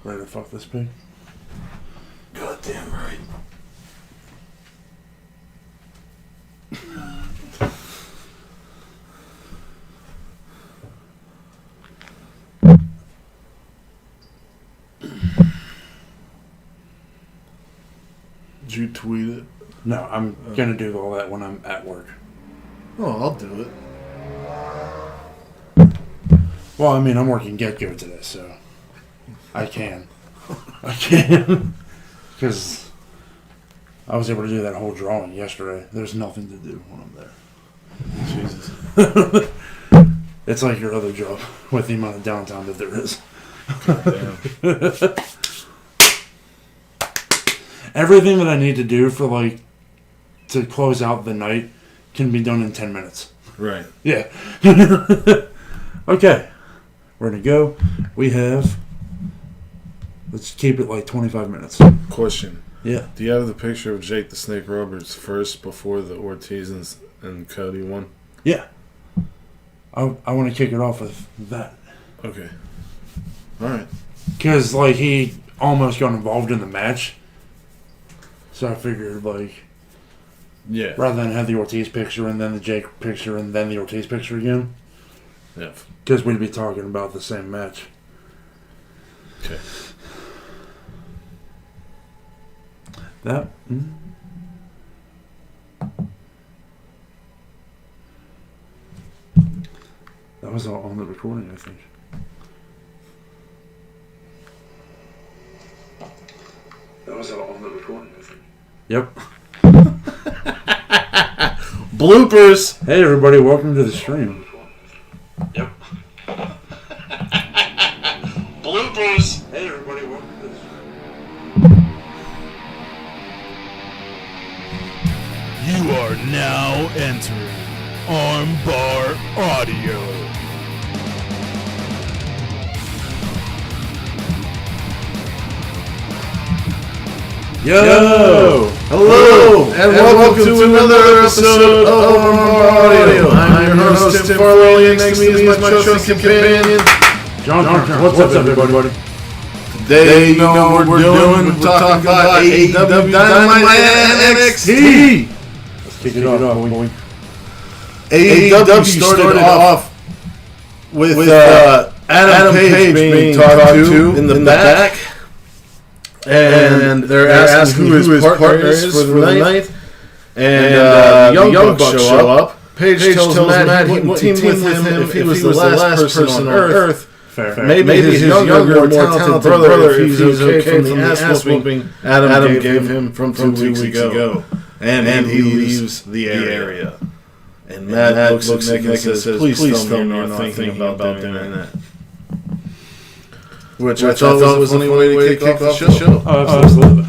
Ready to fuck this pig? Goddamn right. Did you tweet it? No, I'm gonna do all that when I'm at work. Oh, I'll do it. Well, I mean, I'm working get-go today, so I can. Because I was able to do that whole drawing yesterday. There's nothing to do when I'm there. Jesus. It's like your other job with the amount of downtime that there is. Damn. Everything that I need to do for to close out the night can be done in 10 minutes. Right. Yeah. Okay. We're going to go. We have... Let's keep it 25 minutes. Question. Yeah. Do you have the picture of Jake the Snake Roberts first before the Ortiz and Cody one? Yeah. I want to kick it off with that. Okay. All right. Because, he almost got involved in the match. So I figured, yeah, rather than have the Ortiz picture and then the Jake picture and then the Ortiz picture again. Yeah. Because we'd be talking about the same match. Okay. That... That was all on the recording, I think. That was all on the recording, I think. Yep. Bloopers! Hey everybody, welcome to the stream. Yep. Bloopers! Hey everybody, welcome to the stream. You are now entering Armbar Audio. Yo! Hello! And welcome to another episode of Armbar Audio. I'm your host, Tim Farley, and next to me is my trusty companion, John, what's up everybody? Today, you know what we're doing. We're talking about AEW Dynamite and NXT. Let's kick it off, boy. AEW started off with Adam Page being talked to in the back. And they're asking who his partner is for the night. And the Young Bucks show up. Page tells Matt he wouldn't team with him if he was the last person on Earth. Fair. Maybe his younger, more talented brother, if he's okay from the ass whooping Adam gave him from 2 weeks ago. And he leaves the area. And Matt looks at Nick and says, please tell me you're not thinking about doing that. Which I thought was a funny way to kick off the show. Oh, absolutely.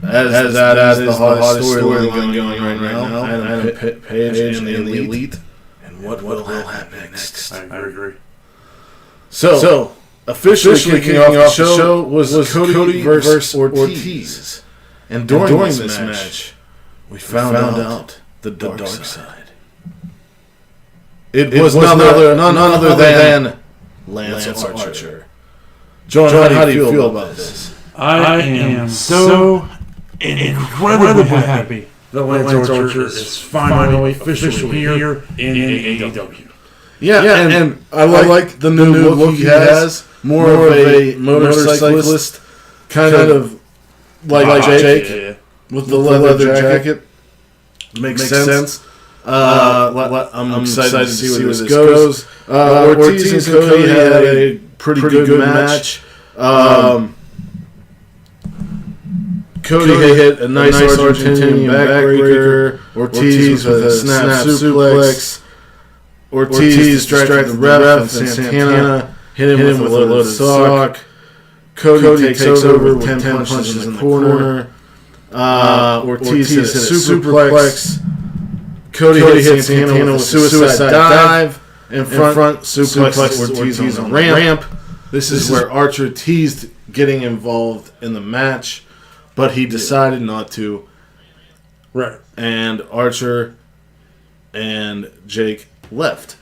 As that is the hottest storyline going right now. Adam Page and the Elite. And what will happen next? I agree. So officially kicking off the show was Cody versus Ortiz. And during this match, we found out the dark side. It was none other than Lance Archer. John, how do you feel about this? I am so incredibly happy that Lance Archer is finally officially here in AEW. Yeah, and I like the new look he has. More of a motorcyclist, kind of like Jake, with the leather jacket. Makes sense. I'm excited to see where this goes. Ortiz and Cody had a pretty good match. Cody hit a nice Argentinian backbreaker. Ortiz with a snap suplex. Ortiz distracted the ref, and Santana hit him with a loaded sock. Cody takes over with 10 punches in the corner. Ortiz hit a superplex. Cody hit Santana with a suicide dive. In front suplex Ortiz on the ramp. This is where Archer teased getting involved in the match, but he decided not to. Right. And Archer and Jake left.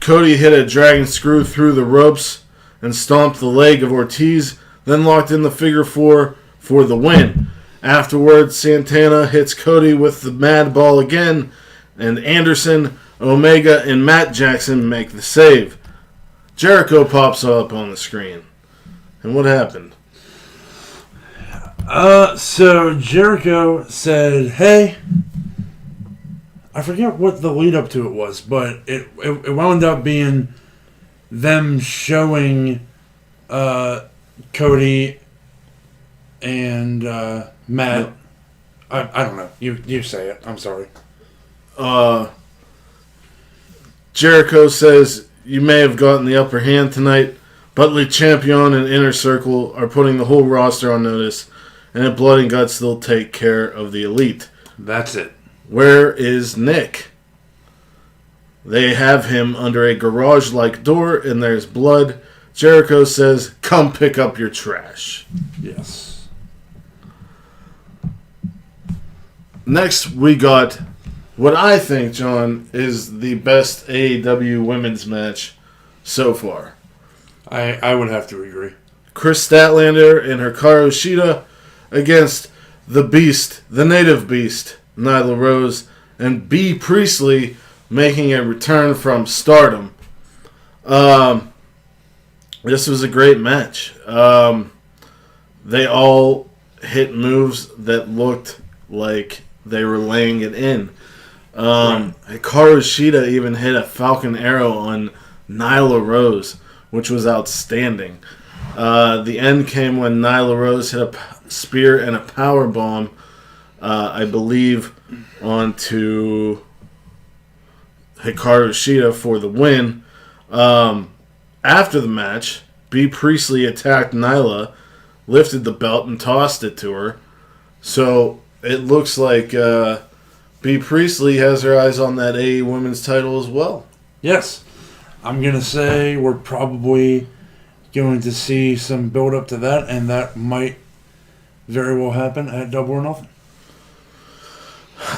Cody hit a dragon screw through the ropes and stomped the leg of Ortiz, then locked in the figure 4 for the win. Afterwards, Santana hits Cody with the Mad Ball again, and Anderson, Omega, and Matt Jackson make the save. Jericho pops up on the screen. And what happened? So Jericho said, hey, I forget what the lead up to it was, but it wound up being them showing Cody and Matt. I don't know. You say it. I'm sorry. Jericho says, you may have gotten the upper hand tonight, but Le Champion and Inner Circle are putting the whole roster on notice, and at Blood and Guts they'll take care of the Elite. That's it. Where is Nick? They have him under a garage-like door, and there's blood. Jericho says, come pick up your trash. Yes. Next, we got what I think, John, is the best AEW women's match so far. I would have to agree. Chris Statlander and Hikaru Shida against the Beast, the Native Beast, Nyla Rose, and B. Priestley making a return from Stardom. This was a great match. They all hit moves that looked like they were laying it in. Hikaru Shida even hit a Falcon Arrow on Nyla Rose, which was outstanding. The end came when Nyla Rose hit a spear and a power bomb, I believe, onto Hikaru Shida for the win. After the match, B. Priestley attacked Nyla, lifted the belt, and tossed it to her. So it looks like B. Priestley has her eyes on that AE Women's title as well. Yes. I'm going to say we're probably going to see some build up to that, and that might very well happen at Double or Nothing.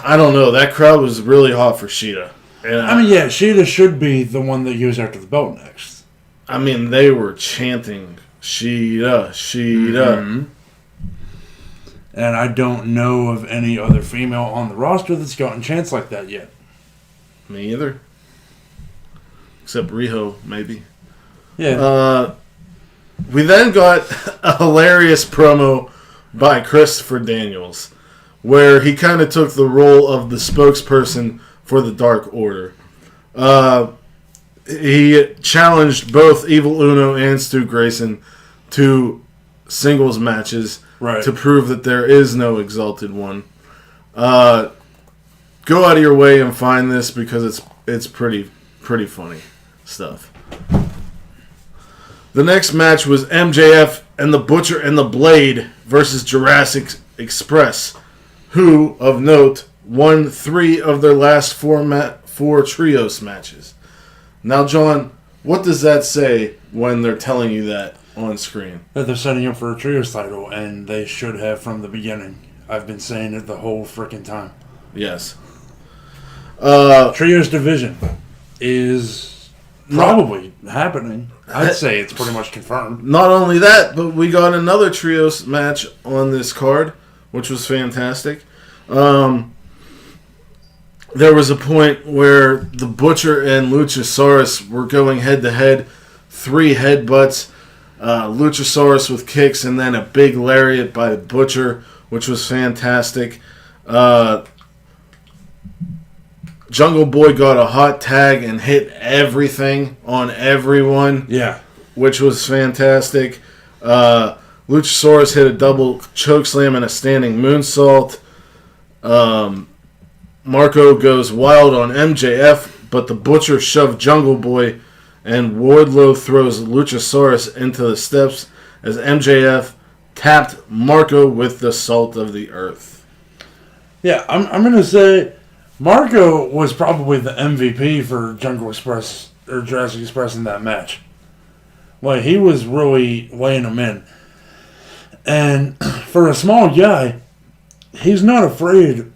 I don't know. That crowd was really hot for Shida. And Shida should be the one that goes after the belt next. I mean, they were chanting, Shida, Shida. Mm-hmm. And I don't know of any other female on the roster that's gotten chants like that yet. Me either. Except Riho, maybe. Yeah. We then got a hilarious promo by Christopher Daniels, where he kind of took the role of the spokesperson for the Dark Order. He challenged both Evil Uno and Stu Grayson to singles matches to prove that there is no Exalted One. Go out of your way and find this because it's pretty funny stuff. The next match was MJF and the Butcher and the Blade versus Jurassic Express, who, of note, won 3 of their last 4 trios matches. Now, John, what does that say when they're telling you that on screen? That they're setting up for a trios title, and they should have from the beginning. I've been saying it the whole freaking time. Yes. Trios division is probably happening. I'd say it's pretty much confirmed. Not only that, but we got another trios match on this card, which was fantastic. There was a point where the Butcher and Luchasaurus were going head-to-head, 3 headbutts, Luchasaurus with kicks, and then a big lariat by the Butcher, which was fantastic. Jungle Boy got a hot tag and hit everything on everyone. Yeah. Which was fantastic. Luchasaurus hit a double chokeslam and a standing moonsault. Marco goes wild on MJF, but the Butcher shoved Jungle Boy, and Wardlow throws Luchasaurus into the steps as MJF tapped Marco with the Salt of the Earth. Yeah, I'm going to say Marco was probably the MVP for Jungle Express or Jurassic Express in that match. Like, he was really laying them in. And for a small guy, he's not afraid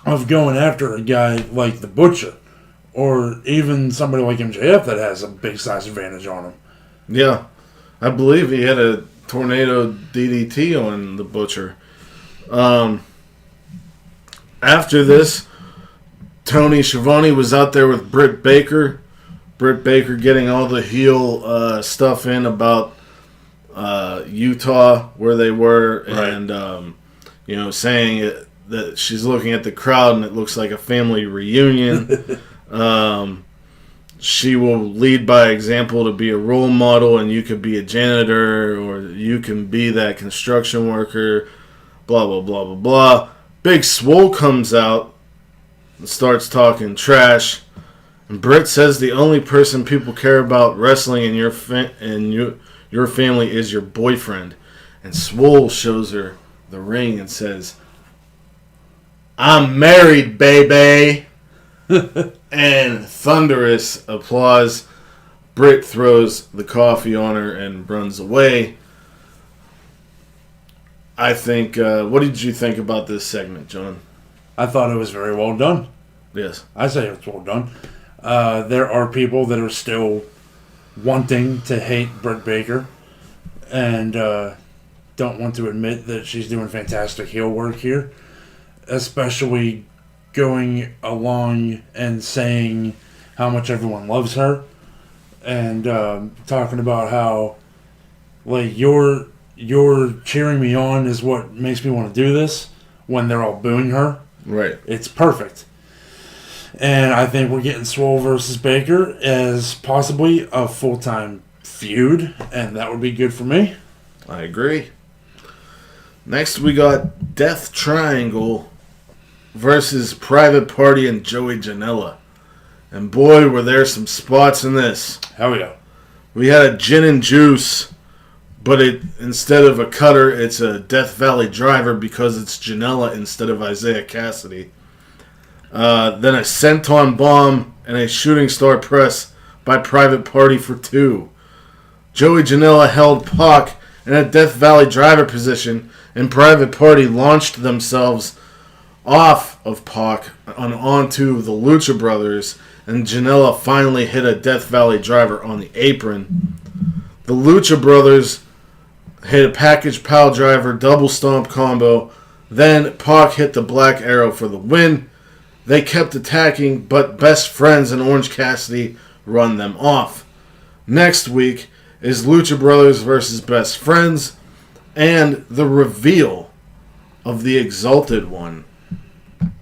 of going after a guy like the Butcher Or even somebody like MJF that has a big size advantage on him. Yeah. I believe he had a tornado DDT on the Butcher. After this, Tony Schiavone was out there with Britt Baker. Britt Baker getting all the heel stuff in about Utah, where they were, right. and saying that she's looking at the crowd and it looks like a family reunion. She will lead by example to be a role model, and you could be a janitor or you can be that construction worker, blah, blah, blah, blah, blah. Big Swole comes out and starts talking trash. And Britt says the only person people care about wrestling in your family is your boyfriend. And Swole shows her the ring and says, "I'm married, baby." And thunderous applause. Britt throws the coffee on her and runs away. I think, what did you think about this segment, John? I thought it was very well done. Yes. I say it's well done. There are people that are still wanting to hate Britt Baker and don't want to admit that she's doing fantastic heel work here, especially going along and saying how much everyone loves her and talking about how like you're cheering me on is what makes me want to do this when they're all booing her. Right. It's perfect. And I think we're getting Swole versus Baker as possibly a full-time feud, and that would be good for me. I agree. Next, we got Death Triangle versus Private Party and Joey Janela. And boy, were there some spots in this. Hell yeah. We had a gin and juice, but instead of a cutter, it's a Death Valley driver because it's Janela instead of Isaiah Cassidy. Then a senton bomb and a shooting star press by Private Party for 2. Joey Janela held Pac in a Death Valley driver position, and Private Party launched themselves off of Pac and onto the Lucha Brothers, and Janela finally hit a Death Valley driver on the apron. The Lucha Brothers hit a package pile driver double stomp combo. Then Pac hit the Black Arrow for the win. They kept attacking, but Best Friends and Orange Cassidy run them off. Next week is Lucha Brothers versus Best Friends and the reveal of the Exalted One.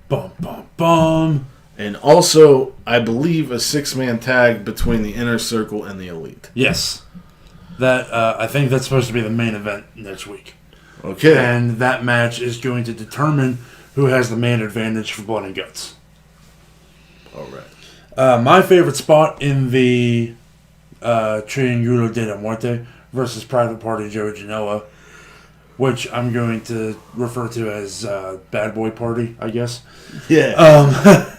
Bum, bum, bum. And also, I believe, a 6-man tag between the Inner Circle and the Elite. Yes. That I think that's supposed to be the main event next week. Okay. And that match is going to determine who has the main advantage for Blood and Guts. All right. My favorite spot in the Triangulo de la Muerte versus Private Party Joey Janela, which I'm going to refer to as Bad Boy Party, I guess. Yeah.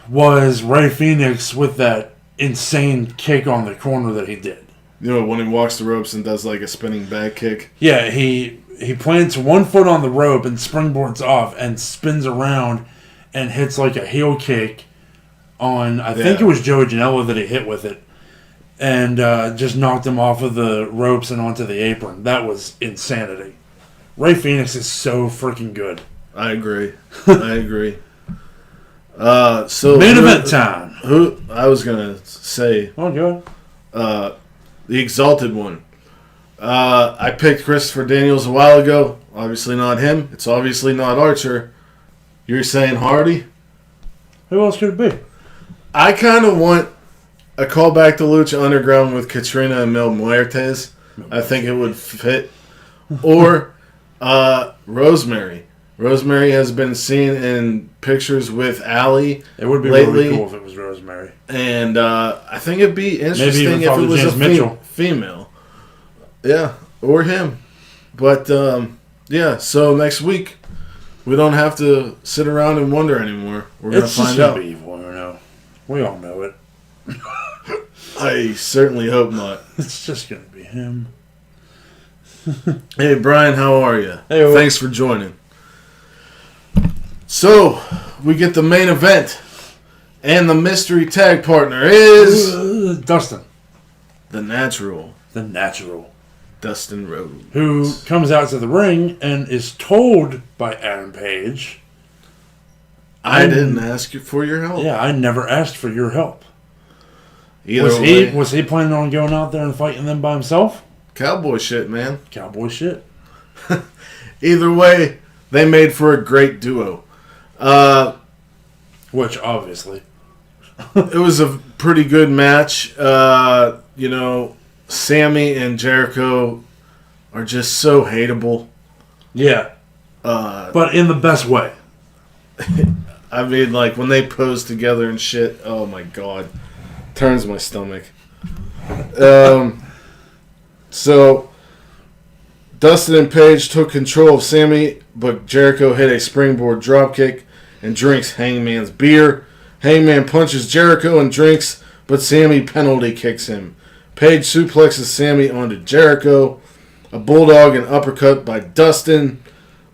Was Rey Fenix with that insane kick on the corner that he did. You know, when he walks the ropes and does like a spinning back kick? Yeah, he plants one foot on the rope and springboards off and spins around and hits like a heel kick on, I think it was Joey Janela that he hit with it, and just knocked him off of the ropes and onto the apron. That was insanity. Rey Fenix is so freaking good. I agree. I agree. So main event time. Who I was gonna say? Oh, go ahead. The Exalted One. I picked Christopher Daniels a while ago. Obviously not him. It's obviously not Archer. You're saying Hardy? Who else could it be? I kind of want a callback to Lucha Underground with Katrina and Mil Muertes. I think it would fit. Or Rosemary. Rosemary has been seen in pictures with Allie. It would be lately, really cool if it was Rosemary. And I think it'd be interesting if it was James a female. Yeah, or him. But, yeah, so next week, we don't have to sit around and wonder anymore. We're going to find out. It's just evil, you know. We all know it. I certainly hope not. It's just going to be him. Hey, Brian, how are you? Hey, thanks for joining. So, we get the main event. And the mystery tag partner is... Dustin. The Natural. Dustin Rhodes. Who comes out to the ring and is told by Adam Page... I didn't ask you for your help. Yeah, I never asked for your help. Was he planning on going out there and fighting them by himself? Cowboy shit, man. Cowboy shit. Either way, they made for a great duo. Which, obviously. It was a pretty good match. Sammy and Jericho are just so hateable. Yeah. But in the best way. I mean, like, when they pose together and shit, oh my god. Turns my stomach. So, Dustin and Page took control of Sammy, but Jericho hit a springboard dropkick and drinks Hangman's beer. Hangman punches Jericho and drinks, but Sammy penalty kicks him. Page suplexes Sammy onto Jericho. A bulldog and uppercut by Dustin.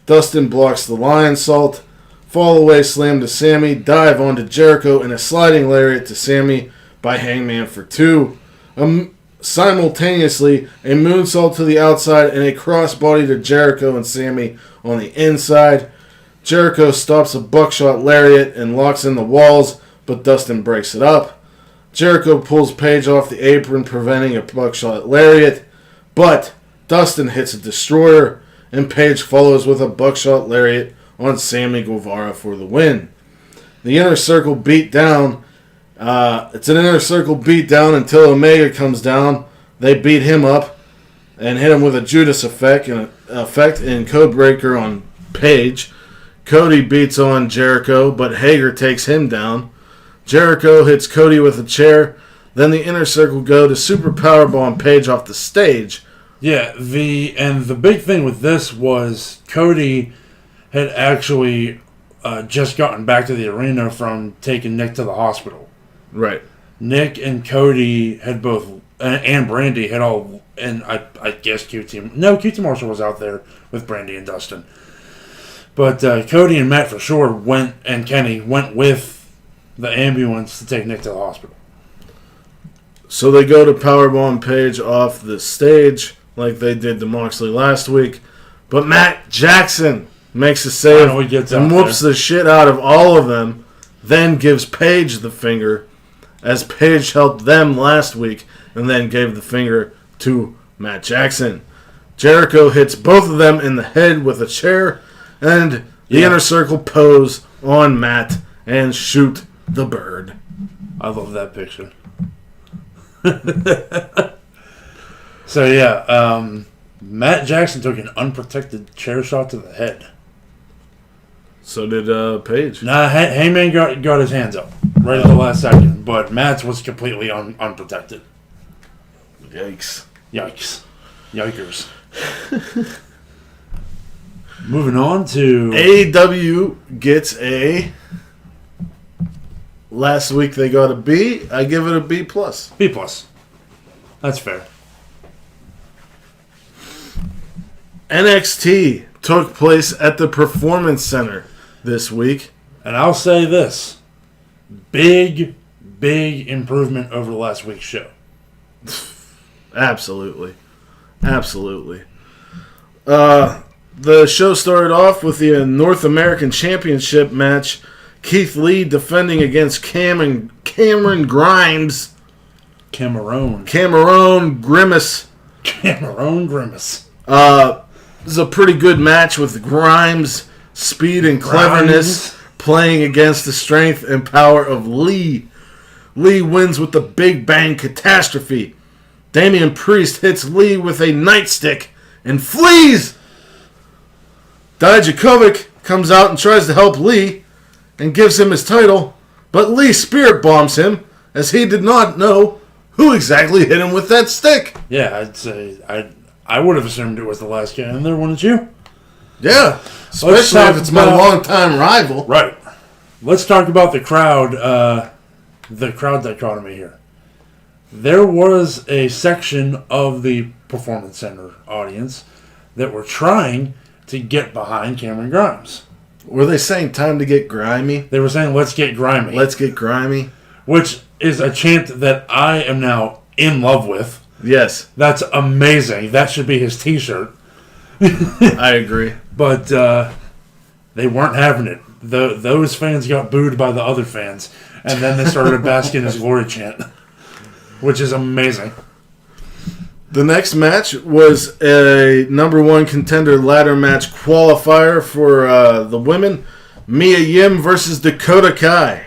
Dustin blocks the lion salt. Fall away slam to Sammy. Dive onto Jericho and a sliding lariat to Sammy by Hangman for 2. Simultaneously, a moonsault to the outside and a crossbody to Jericho and Sammy on the inside. Jericho stops a buckshot lariat and locks in the walls, but Dustin breaks it up. Jericho pulls Page off the apron, preventing a buckshot lariat, but Dustin hits a destroyer, and Page follows with a buckshot lariat on Sammy Guevara for the win. The Inner Circle beat down. It's an Inner Circle beat down until Omega comes down. They beat him up and hit him with a Judas effect and Codebreaker on Page. Cody beats on Jericho, but Hager takes him down. Jericho hits Cody with a chair. Then the Inner Circle go to super powerbomb Page off the stage. Yeah, the big thing with this was Cody had actually just gotten back to the arena from taking Nick to the hospital. Right. Nick and Cody had both, and Brandy had all, and I guess QT Marshall was out there with Brandy and Dustin. But Cody and Matt for sure and Kenny went with the ambulance to take Nick to the hospital. So they go to powerbomb Page off the stage like they did to Moxley last week. But Matt Jackson makes a save and whoops the shit out of all of them, then gives Page the finger, as Page helped them last week, and then gave the finger to Matt Jackson. Jericho hits both of them in the head with a chair, and the Inner Circle pose on Matt and shoot the bird. I love that picture. So yeah, Matt Jackson took an unprotected chair shot to the head. So did Page. Nah, Heyman got his hands up right at the last second, but Matt's was completely unprotected. Yikes. Yikers. Moving on to... AEW gets a... Last week they got a B. I give it a B+. B+. That's fair. NXT took place at the Performance Center this week. And I'll say this. Big improvement over last week's show. Absolutely. The show started off with the North American Championship match. Keith Lee defending against Cameron Grimes. Cameron Grimace. This is a pretty good match with Grimes' speed and cleverness playing against the strength and power of Lee. Lee wins with the Big Bang Catastrophe. Damian Priest hits Lee with a nightstick and flees. Dijakovic comes out and tries to help Lee and gives him his title, but Lee spirit bombs him as he did not know who exactly hit him with that stick. Yeah, I'd say I would have assumed it was the last guy in there, wouldn't you? Yeah, especially if it's my longtime rival. Right. Let's talk about the crowd dichotomy here. There was a section of the Performance Center audience that were trying to get behind Cameron Grimes. Were they saying time to get grimy? They were saying, let's get grimy. Let's get grimy. Which is a chant that I am now in love with. Yes. That's amazing. That should be his t-shirt. I agree. But they weren't having it. Those fans got booed by the other fans. And then they started basking in his glory chant. Which is amazing. The next match was a number 1 contender ladder match qualifier for the women. Mia Yim versus Dakota Kai.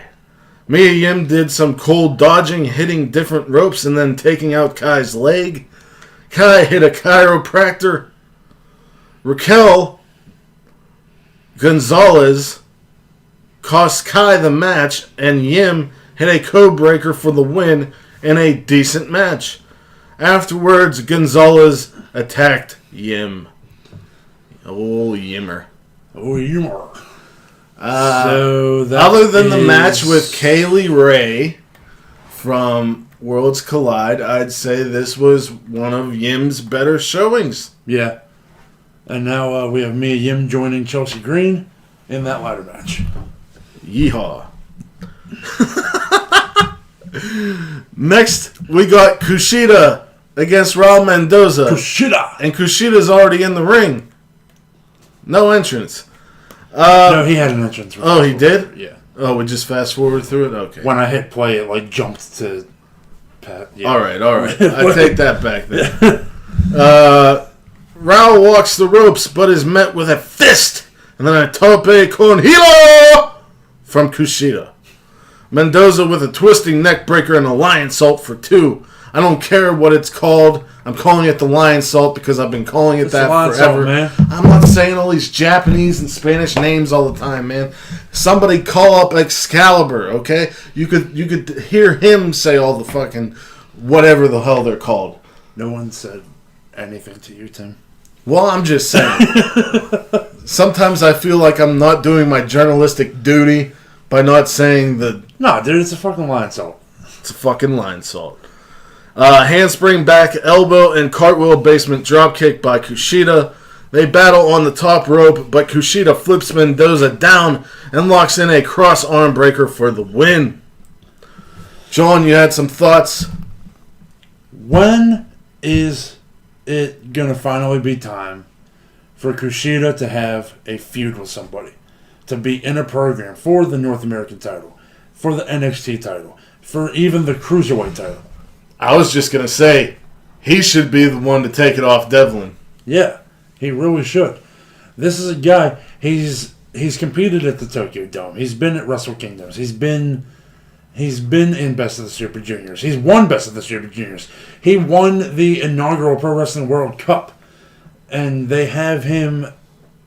Mia Yim did some cold dodging, hitting different ropes, and then taking out Kai's leg. Kai hit a chiropractor. Raquel Gonzalez cost Kai the match, and Yim hit a code breaker for the win in a decent match. Afterwards, Gonzalez attacked Yim. Oh, Yimmer. Oh, Yimmer. Other than the match with Kaylee Ray from Worlds Collide, I'd say this was one of Yim's better showings. Yeah. And now we have Mia Yim joining Chelsea Green in that ladder match. Yeehaw. Next, we got Kushida against Raul Mendoza. Kushida! And Kushida's already in the ring. No entrance. No, he had an entrance. Oh, he did? Yeah. Oh, we just fast forward through it? Okay. When I hit play, it jumped to Pat. Yeah. All right. I take that back then. Raul walks the ropes, but is met with a fist and then a tope con hilo from Kushida. Mendoza with a twisting neck breaker and a lion salt for 2. I don't care what it's called. I'm calling it the lion salt because I've been calling it that forever. Salt, man. I'm not saying all these Japanese and Spanish names all the time, man. Somebody call up Excalibur, okay? You could hear him say all the fucking whatever the hell they're called. No one said anything to you, Tim. Well, I'm just saying. Sometimes I feel like I'm not doing my journalistic duty by not saying the... No, dude, it's a fucking lion salt. It's a fucking lion salt. Handspring back, elbow, and cartwheel basement dropkick by Kushida. They battle on the top rope, but Kushida flips Mendoza down and locks in a cross arm breaker for the win. John, you had some thoughts? When is it going to finally be time for Kushida to have a feud with somebody? To be in a program for the North American title, for the NXT title, for even the Cruiserweight title. I was just going to say, he should be the one to take it off Devlin. Yeah, he really should. This is a guy, he's competed at the Tokyo Dome. He's been at Wrestle Kingdoms. He's been in Best of the Super Juniors. He's won Best of the Super Juniors. He won the inaugural Pro Wrestling World Cup. And they have him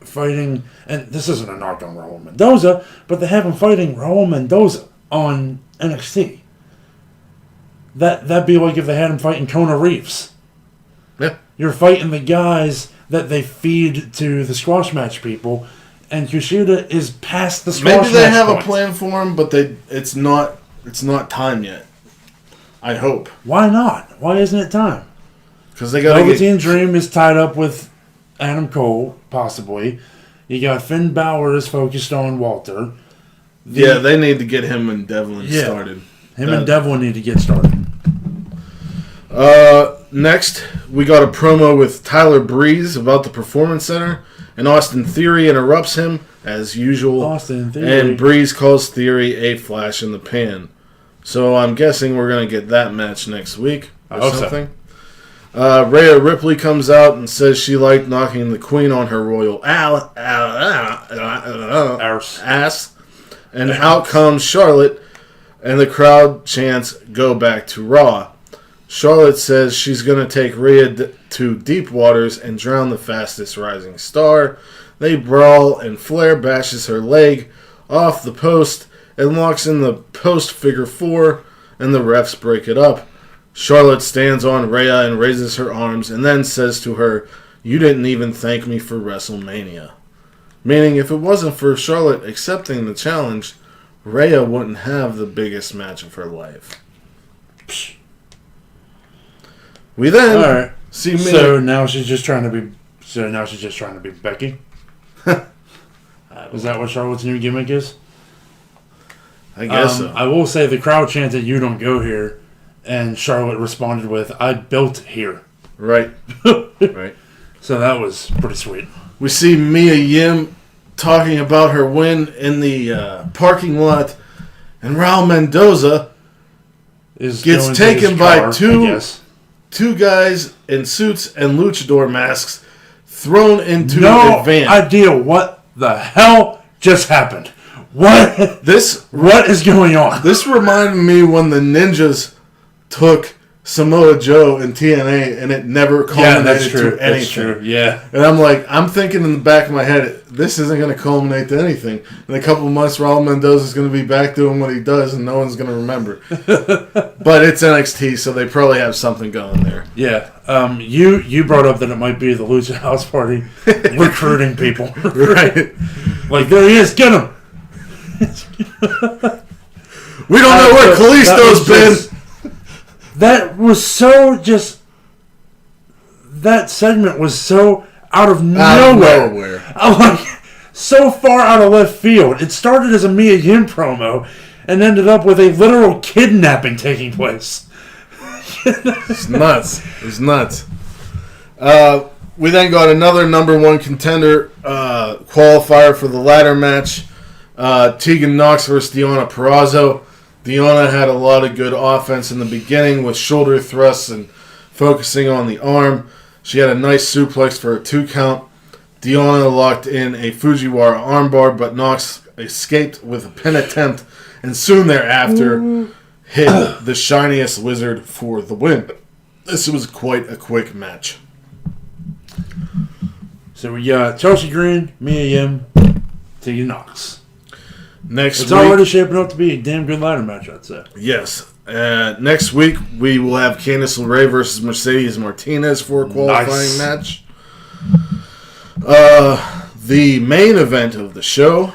fighting, and this isn't a knock on Raul Mendoza, but they have him fighting Raul Mendoza on NXT. That'd be like if they had him fighting Kona Reeves. Yeah. You're fighting the guys that they feed to the squash match people, and Kushida is past the squash match. Maybe they have a plan for him, but it's not time yet. I hope. Why not? Why isn't it time? Because they got Velveteen Dream is tied up with Adam Cole, possibly. You got Finn Balor is focused on Walter. They need to get him and Devlin started. Him and Devlin need to get started. Next, we got a promo with Tyler Breeze about the Performance Center, and Austin Theory interrupts him, as usual. Austin Theory. And Breeze calls Theory a flash in the pan. So I'm guessing we're going to get that match next week or something. So. Rhea Ripley comes out and says she liked knocking the Queen on her royal ass. And out comes Charlotte, and the crowd chants, "Go back to Raw." Charlotte says she's going to take Rhea to deep waters and drown the fastest rising star. They brawl, and Flair bashes her leg off the post and locks in the post figure 4, and the refs break it up. Charlotte stands on Rhea and raises her arms and then says to her, "You didn't even thank me for WrestleMania." Meaning, if it wasn't for Charlotte accepting the challenge, Rhea wouldn't have the biggest match of her life. We then see me. So now she's just trying to be Becky? I Is that what Charlotte's new gimmick is? I guess so. I will say the crowd chanted, "You don't go here," and Charlotte responded with, "I built here." Right. Right. So that was pretty sweet. We see Mia Yim talking about her win in the parking lot, and Raul Mendoza gets taken by two guys in suits and luchador masks, thrown into a van. No idea what the hell just happened. What is going on? This reminded me when the Ninjas took Samoa Joe and TNA, and it never culminated to anything. That's true. Yeah. And I'm thinking in the back of my head, this isn't going to culminate to anything. In a couple of months, Raul Mendoza is going to be back doing what he does, and no one's going to remember. But it's NXT, so they probably have something going there. Yeah. You brought up that it might be the Lucha House Party recruiting people. Right. Like, there he is. Get him. We don't know where Kalisto's been. That was so just... That segment was so out of nowhere. Like, so far out of left field. It started as a Mia Yim promo and ended up with a literal kidnapping taking place. It's nuts. It was nuts. We then got another number one contender qualifier for the ladder match. Tegan Nox versus Deonna Purrazzo. Deonna had a lot of good offense in the beginning with shoulder thrusts and focusing on the arm. She had a nice suplex for a 2 count. Deonna locked in a Fujiwara armbar, but Nox escaped with a pin attempt and soon thereafter hit the shiniest lizard for the win. This was quite a quick match. So we got Chelsea Green, Mia Yim, Tegan Nox. It's already shaping up to be a damn good ladder match, I'd say. Yes. Next week, we will have Candice LeRae versus Mercedes Martinez for a qualifying match. The main event of the show,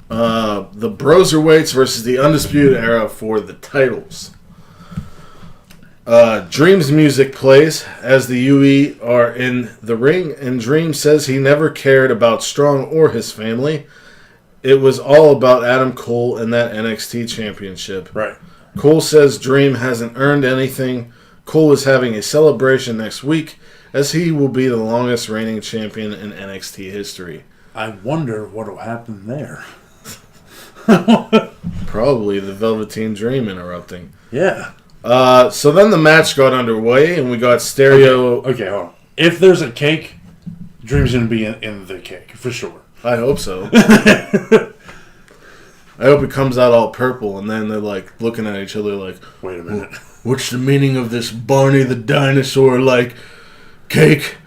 the Broserweights versus the Undisputed Era for the titles. Dream's music plays as the UE are in the ring, and Dream says he never cared about Strong or his family. It was all about Adam Cole and that NXT championship. Right. Cole says Dream hasn't earned anything. Cole is having a celebration next week as he will be the longest reigning champion in NXT history. I wonder what will happen there. Probably the Velveteen Dream interrupting. Yeah. So then the match got underway and we got stereo... Okay, hold on. If there's a cake, Dream's going to be in the cake, for sure. I hope so. I hope it comes out all purple, and then they're like looking at each other like, "Wait a minute, what's the meaning of this Barney the dinosaur like cake?"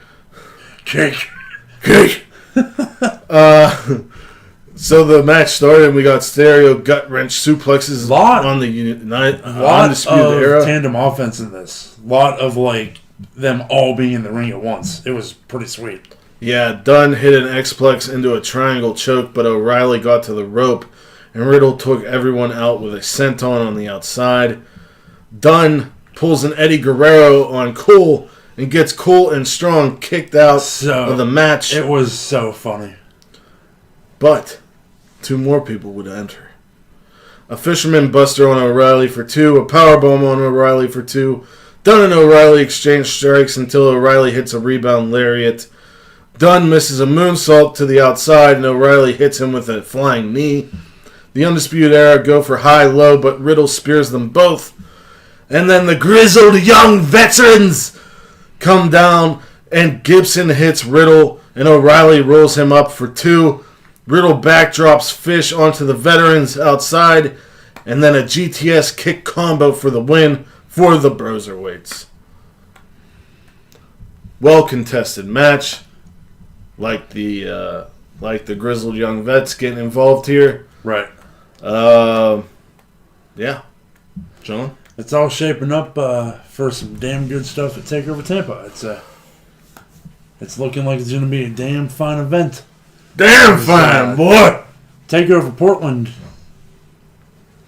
So the match started, and we got stereo gut wrench suplexes on the Undisputed Era. Tandem offense in this. Lot of like them all being in the ring at once. It was pretty sweet. Yeah, Dunn hit an X-Plex into a triangle choke, but O'Reilly got to the rope, and Riddle took everyone out with a senton on the outside. Dunn pulls an Eddie Guerrero on Cole and gets Cole and Strong kicked out of the match. It was so funny. But 2 more people would enter. A Fisherman Buster on O'Reilly for 2, a Powerbomb on O'Reilly for 2. Dunn and O'Reilly exchange strikes until O'Reilly hits a rebound lariat. Dunn misses a moonsault to the outside, and O'Reilly hits him with a flying knee. The Undisputed Era go for high-low, but Riddle spears them both. And then the grizzled young veterans come down, and Gibson hits Riddle, and O'Reilly rolls him up for 2. Riddle backdrops Fish onto the veterans outside, and then a GTS kick combo for the win for the Broserweights. Well-contested match. Like the grizzled young vets getting involved here. Right. Yeah. John? It's all shaping up for some damn good stuff at TakeOver Tampa. It's looking like it's going to be a damn fine event. Damn fine, boy! TakeOver Portland.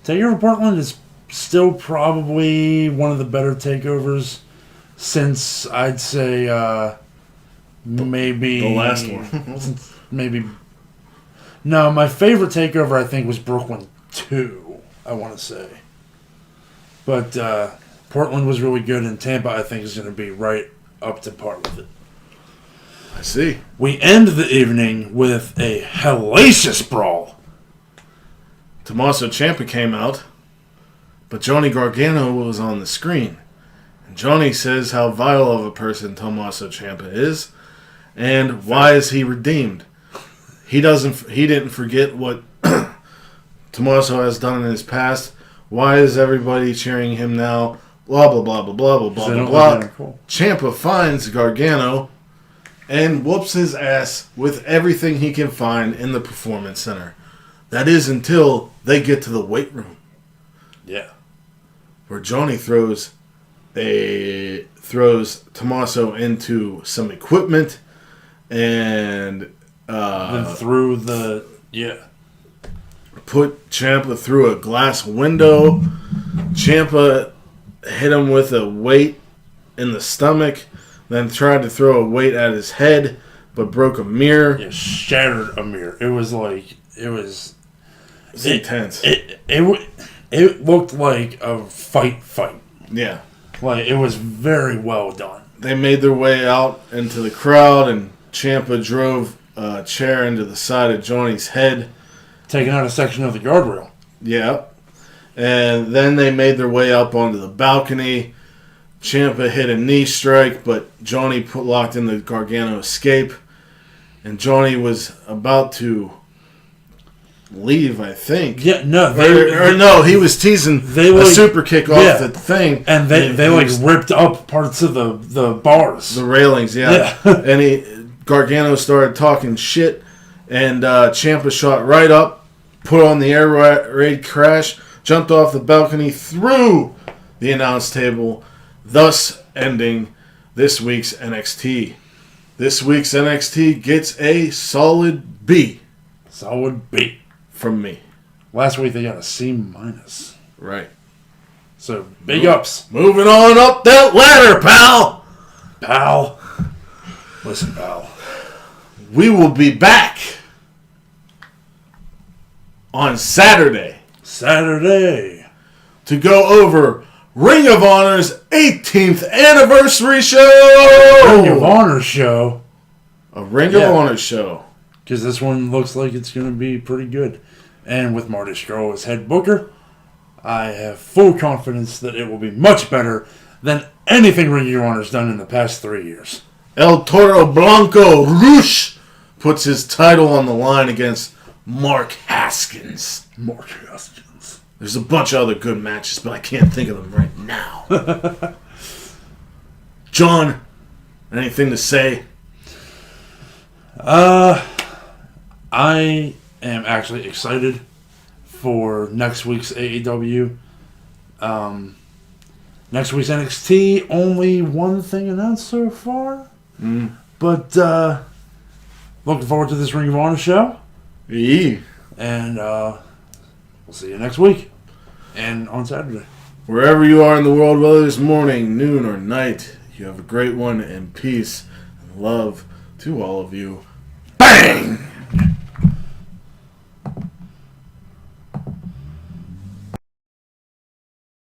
TakeOver Portland is still probably one of the better takeovers since, I'd say... maybe the last one. maybe No, my favorite takeover, I think, was Brooklyn 2, I want to say. But Portland was really good, and Tampa, I think, is going to be right up to par with it. I see. We end the evening with a hellacious brawl. Tommaso Ciampa came out, but Johnny Gargano was on the screen. And Johnny says how vile of a person Tommaso Ciampa is, and why is he redeemed? He didn't forget what Tommaso has done in his past. Why is everybody cheering him now? Blah blah blah blah blah blah blah blah. Cool. Ciampa finds Gargano and whoops his ass with everything he can find in the Performance Center. That is until they get to the weight room. Yeah. Where Johnny throws Tommaso into some equipment and then through the put Ciampa through a glass window. Ciampa hit him with a weight in the stomach, then tried to throw a weight at his head, but broke a mirror. Yeah, shattered a mirror. It was intense. It looked like a fight. Yeah. Like, it was very well done. They made their way out into the crowd, and Ciampa drove a chair into the side of Johnny's head. Taking out a section of the guardrail. Yeah. And then they made their way up onto the balcony. Ciampa hit a knee strike, but Johnny locked in the Gargano escape. And Johnny was about to leave, I think. Yeah, no. No, he was teasing a super kick off the thing. And they ripped up parts of the bars. The railings, yeah. And Gargano started talking shit. And Ciampa shot right up, put on the air raid crash, jumped off the balcony through the announce table, thus ending this week's NXT. This week's NXT gets a solid B. Solid B. From me. Last week they got a C-. Right. So, big ups. Moving on up that ladder, pal! Pal. Listen, pal. We will be back on Saturday. To go over Ring of Honor's 18th anniversary show! Ring of Honor show. A Ring of Honor show. Because this one looks like it's going to be pretty good. And with Marty Scurll as head booker, I have full confidence that it will be much better than anything Ring of Honor's done in the past 3 years. El Toro Blanco Rush puts his title on the line against Mark Haskins. There's a bunch of other good matches, but I can't think of them right now. John, anything to say? I am actually excited for next week's AEW. Next week's NXT, only one thing announced so far. But looking forward to this Ring of Honor show. Yeah. And we'll see you next week. And on Saturday. Wherever you are in the world, whether it's morning, noon, or night, you have a great one, and peace and love to all of you. Bang!